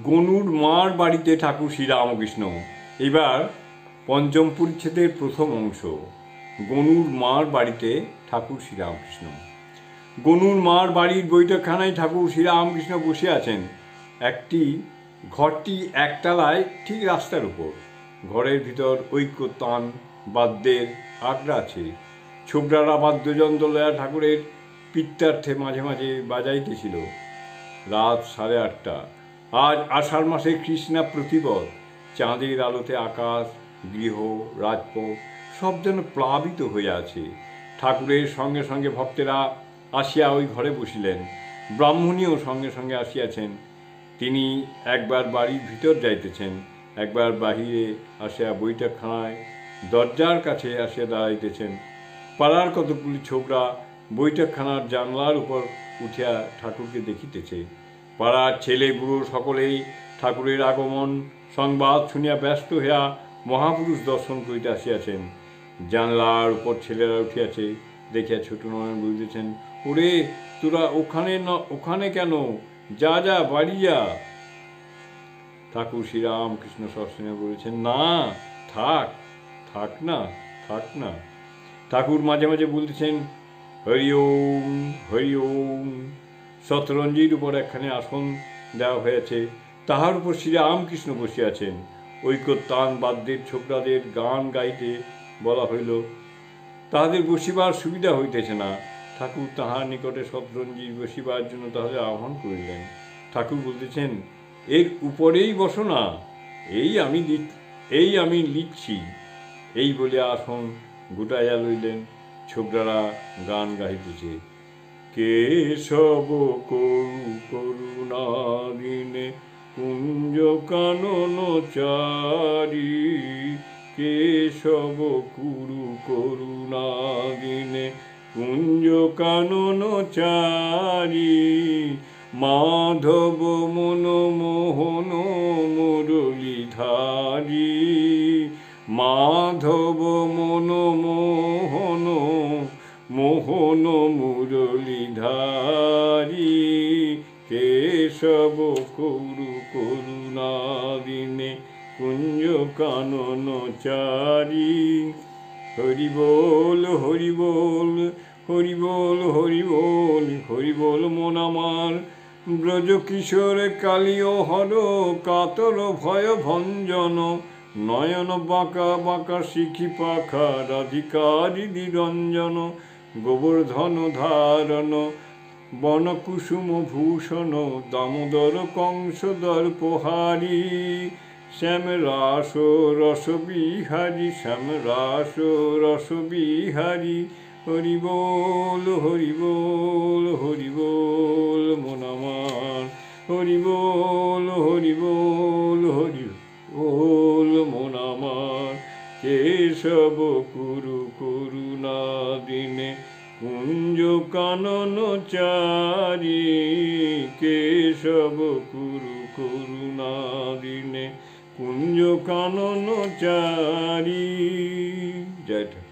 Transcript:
গনুর মার বাড়িতে ঠাকুর শ্রীরামকৃষ্ণ। এবার পঞ্চম পরিচ্ছেদের প্রথম অংশ। গনুর মার বাড়িতে ঠাকুর শ্রীরামকৃষ্ণ। গনুর মার বাড়ির বৈঠকখানায় ঠাকুর শ্রীরামকৃষ্ণ বসে আছেন। ঘরটি একতলায়, ঠিক রাস্তার উপর। ঘরের ভিতর ঐক্যতান বাদ্যের আগ্রা আছে। ছোকরারা বাদ্যযন্ত্র লয়া ঠাকুরের পিত্তার্থে মাঝে মাঝে বাজাইতেছিল। রাত 8:30। আজ আষাঢ় মাসে কৃষ্ণা প্রতিপদ। চাঁদের আলোতে আকাশ, গৃহ, রাজপথ সব যেন প্লাবিত হয়ে আছে। ঠাকুরের সঙ্গে সঙ্গে ভক্তেরা আসিয়া ওই ঘরে বসিলেন। ব্রাহ্মণীও সঙ্গে সঙ্গে আসিয়াছেন। তিনি একবার বাড়ির ভিতর যাইতেছেন, একবার বাহিরে আসিয়া বৈঠকখানায় দরজার কাছে আসিয়া দাঁড়াইতেছেন। পাড়ার কতগুলি ছোকরা বৈঠকখানার জানলার উপর উঠিয়া ঠাকুরকে দেখিতেছে। পাড়ার ছেলে বুড়ো সকলেই ঠাকুরের আগমন সংবাদ শুনিয়া ব্যস্ত হইয়া মহাপুরুষ দর্শন করিতে আসিয়াছেন। জানলার উপর ছেলেরা উঠিয়াছে দেখিয়া ছোট নয়ন বলিতেছেন, ওরে তোরা ওখানে কেন? যা যা বাড়ি যা। ঠাকুর শ্রীরামকৃষ্ণ সস্নেহে বলেছেন, না থাক থাক না থাক না। ঠাকুর মাঝে মাঝে বলতেছেন, হরি ওম হরি ওম। শতরঞ্জির উপর একখানে আসন দেওয়া হয়েছে, তাহার উপর শ্রীরামকৃষ্ণ বসিয়াছেন। ঐক্যতান বাদ্যের ছোকরাদের গান গাইতে বলা হইল, তাহাদের বসিবার সুবিধা হইতেছে না। ঠাকুর তাহার নিকটে শতরঞ্জি বসিবার জন্য তাহাদের আহ্বান করিলেন। ঠাকুর বলতেছেন, এর উপরেই বসো না, এই আমি লিখছি। এই বলিয়া আসন গুটাইয়া লইলেন। ছোকরারা গান গাইতেছে, কেশব করু করুণা দিনে কুঞ্জ কানন চারি, কেশব কুরু করুণা দিনে কুঞ্জ কানন চারি, মাধব মনমোহন মুরলীধারী, মাধব মনমোহন মোহন মুরলীধারী, কেশব করু করুণা দিনে কুঞ্জ কানন চারি। হরি বল হরি বল হরি বল হরি বল হরি বল মন আমার, ব্রজ কিশোর কালিও হর কাতর ভয় ভঞ্জন, নয়ন বাঁকা বাঁকা শিখি পাখা রাধিকারি নিরঞ্জন, গোবর্ধন ধারণ বন কুসুম ভূষণ, দামোদর কংসদর পোহারি, শ্যাম রাস রস বিহারি, শ্যাম রাস রস বিহারি। হরি বল হরি বল হরি বল মন আমার, হরি বল হরি বল হরি বল মন আমার, কেশব কুরু করুণা দিনে কুঞ্জ কানন চারি, কেশব কুরু করুণা দিনে কুঞ্জ কানন চারি। জয় ঠাকুর।